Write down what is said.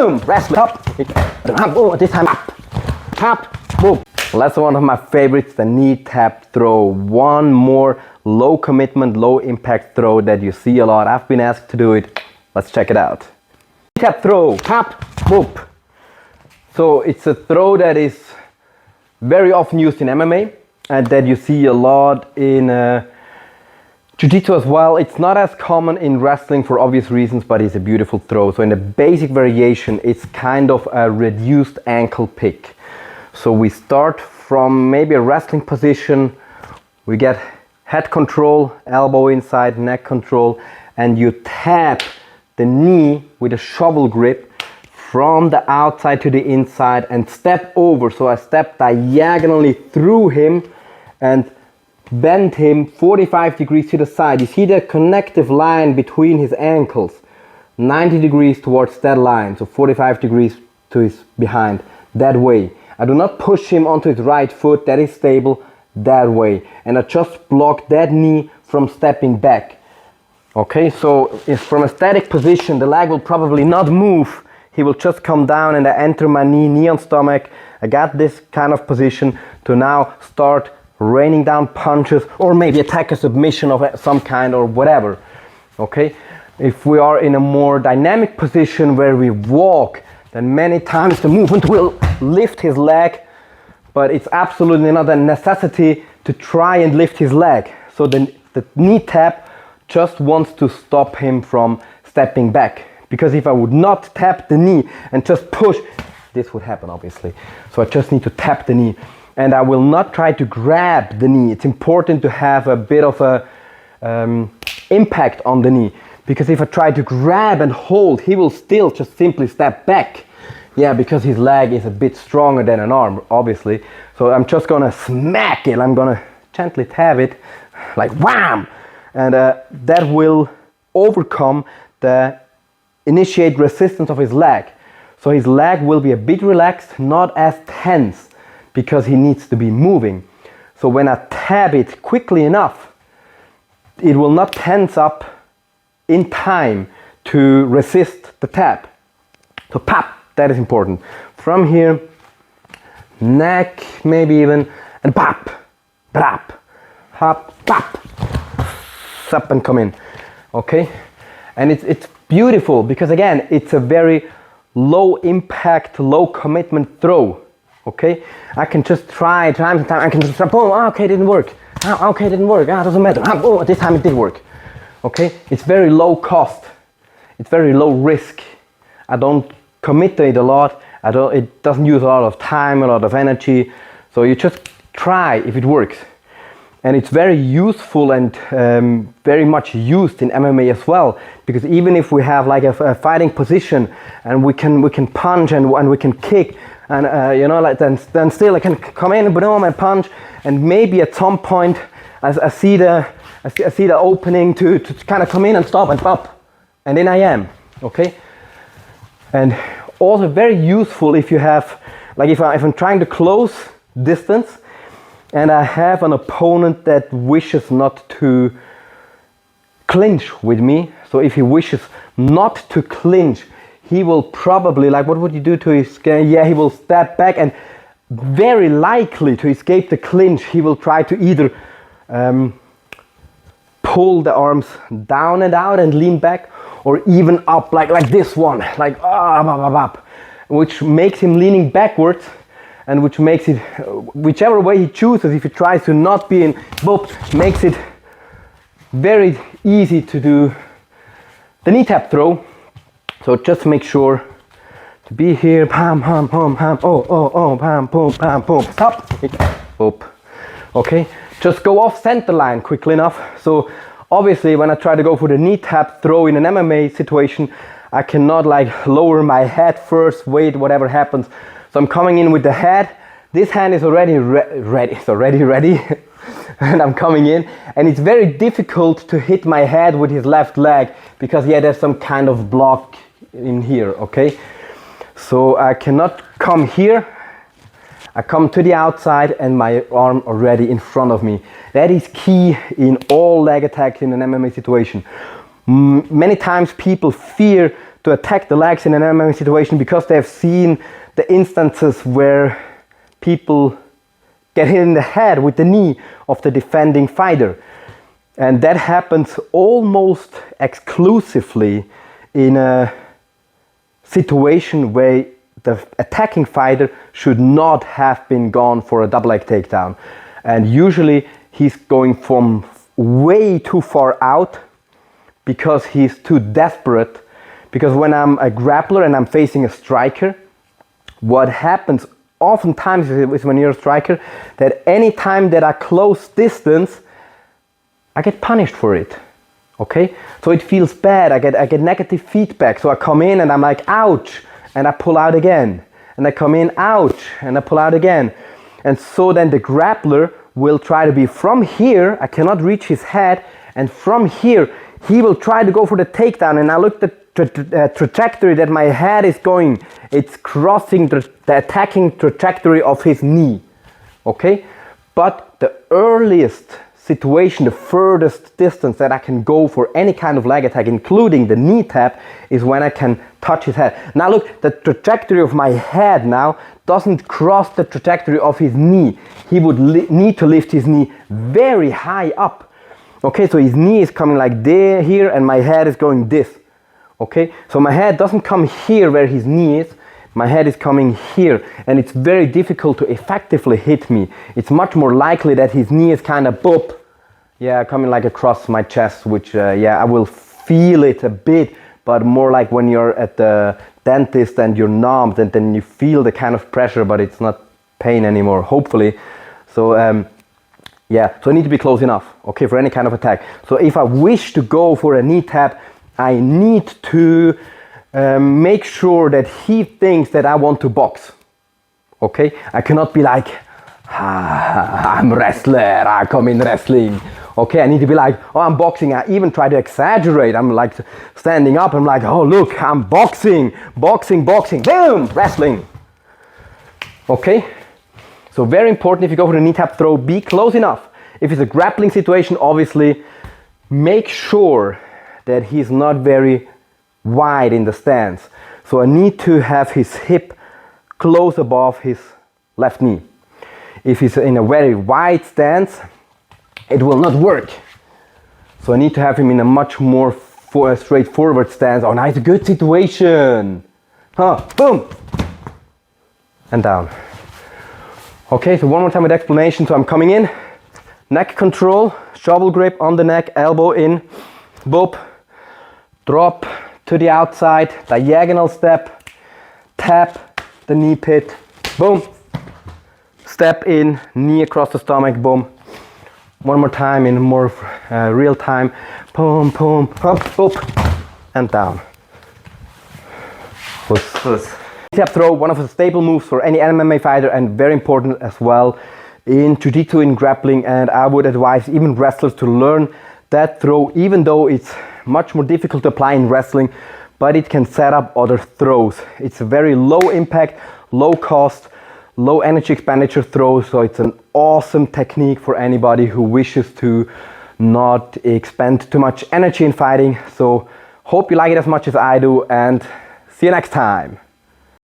boom, wrestling, up, oh, this time up, tap, boom. That's one of my favorites, the knee tap throw. One more low commitment, low impact throw that you see a lot. I've been asked to do it. Let's check it out. Knee tap throw, tap, boom. So it's a throw that is very often used in MMA and that you see a lot in Jiu-Jitsu as well. It's not as common in wrestling for obvious reasons, but it's a beautiful throw. So in the basic variation, it's kind of a reduced ankle pick. So we start from maybe a wrestling position, we get head control, elbow inside, neck control, and you tap the knee with a shovel grip from the outside to the inside and step over. So I step diagonally through him and bend him 45 degrees to the side. You see the connective line between his ankles, 90 degrees towards that line, so 45 degrees to his behind, that way. I do not push him onto his right foot, that is stable, that way. And I just block that knee from stepping back. Okay, so if from a static position, the leg will probably not move. He will just come down and I enter my knee, knee on stomach. I got this kind of position to now start raining down punches or maybe attack a submission of some kind or whatever. Okay, if we are in a more dynamic position where we walk, then many times the movement will lift his leg, but it's absolutely not a necessity to try and lift his leg. So the knee tap just wants to stop him from stepping back. Because if I would not tap the knee and just push, this would happen obviously. So I just need to tap the knee. And I will not try to grab the knee. It's important to have a bit of a impact on the knee. Because if I try to grab and hold, he will still just simply step back. Yeah, because his leg is a bit stronger than an arm, obviously. So I'm just gonna smack it. I'm gonna gently tap it, like wham! And that will overcome the initiate resistance of his leg. So his leg will be a bit relaxed, not as tense, because he needs to be moving. So when I tap it quickly enough, it will not tense up in time to resist the tap. So pop, that is important. From here, neck maybe even, and pop, pop, hop, pop, up and come in. Okay, and it's beautiful because again, it's a very low impact, low commitment throw. Okay, I can just try time and time. I can just boom. Oh, okay, didn't work. Oh, okay, didn't work. Ah, doesn't matter. Oh, this time it did work. Okay, it's very low cost. It's very low risk. I don't commit to it a lot. It doesn't use a lot of time, a lot of energy. So you just try if it works. And it's very useful and very much used in MMA as well. Because even if we have like a fighting position and we can punch and we can kick, and you know, like then still I can come in and boom and punch, and maybe at some point I see the opening to kind of come in and stop and pop, and then I am okay. And also very useful if you have, like if I'm trying to close distance and I have an opponent that wishes not to clinch with me. So if he wishes not to clinch, he will probably, like, what would you do to his, yeah, he will step back, and very likely to escape the clinch, he will try to either pull the arms down and out and lean back, or even up like this one, like up, which makes him leaning backwards, and which makes it, whichever way he chooses, if he tries to not be in boop, makes it very easy to do the knee tap throw. So just make sure to be here, pam, pam, pam, pam, oh, pam, boom, stop, boop. Okay, just go off center line quickly enough. So obviously when I try to go for the knee tap throw in an MMA situation, I cannot like lower my head first, wait, whatever happens. So I'm coming in with the head. This hand is already ready. It's already ready. And I'm coming in, and it's very difficult to hit my head with his left leg because yeah, there's some kind of block in here, okay? So I cannot come here. I come to the outside and my arm already in front of me. That is key in all leg attacks in an MMA situation. Many times people fear to attack the legs in an MMA situation because they have seen the instances where people get hit in the head with the knee of the defending fighter. And that happens almost exclusively in a situation where the attacking fighter should not have been gone for a double leg takedown. And usually he's going from way too far out because he's too desperate. Because when I'm a grappler and I'm facing a striker, what happens oftentimes is when you're a striker, that any time that I close distance, I get punished for it. Okay? So it feels bad, I get negative feedback. So I come in and I'm like, ouch, and I pull out again. And I come in, ouch, and I pull out again. And so then the grappler will try to be from here, I cannot reach his head, and from here, he will try to go for the takedown. And I look at the trajectory that my head is going, it's crossing the attacking trajectory of his knee. Okay? But the earliest situation, the furthest distance that I can go for any kind of leg attack, including the knee tap, is when I can touch his head. Now look, the trajectory of my head now doesn't cross the trajectory of his knee. He would need to lift his knee very high up. Okay, so his knee is coming like there, here, and my head is going this. Okay, so my head doesn't come here where his knee is. My head is coming here, and it's very difficult to effectively hit me. It's much more likely that his knee is kind of boop, yeah, coming like across my chest, which yeah, I will feel it a bit, but more like when you're at the dentist and you're numbed, and then you feel the kind of pressure, but it's not pain anymore, hopefully. So yeah, so I need to be close enough, okay, for any kind of attack. So if I wish to go for a knee tap, I need to make sure that he thinks that I want to box. Okay? I cannot be like, I'm a wrestler, I come in wrestling. Okay, I need to be like, oh, I'm boxing. I even try to exaggerate. I'm like standing up, I'm like, oh look, I'm boxing, boxing, boom, wrestling. Okay? So very important, if you go for the knee tap throw, be close enough. If it's a grappling situation, obviously, make sure that he's not very wide in the stance. So I need to have his hip close above his left knee. If he's in a very wide stance, it will not work. So I need to have him in a much more straightforward stance. Oh, now it's a good situation. Huh, boom, and down. Okay, so one more time with explanation. So I'm coming in, neck control, shovel grip on the neck, elbow in, boop, drop to the outside, diagonal step, tap the knee pit, boom, step in, knee across the stomach, boom. One more time in more real time, boom, boom, up, boop, and down. Tap throw, one of the staple moves for any MMA fighter, and very important as well in jiu-jitsu, in grappling, and I would advise even wrestlers to learn that throw, even though it's much more difficult to apply in wrestling, but it can set up other throws. It's a very low impact, low cost, low energy expenditure throw, so it's an awesome technique for anybody who wishes to not expend too much energy in fighting. So hope you like it as much as I do, and see you next time.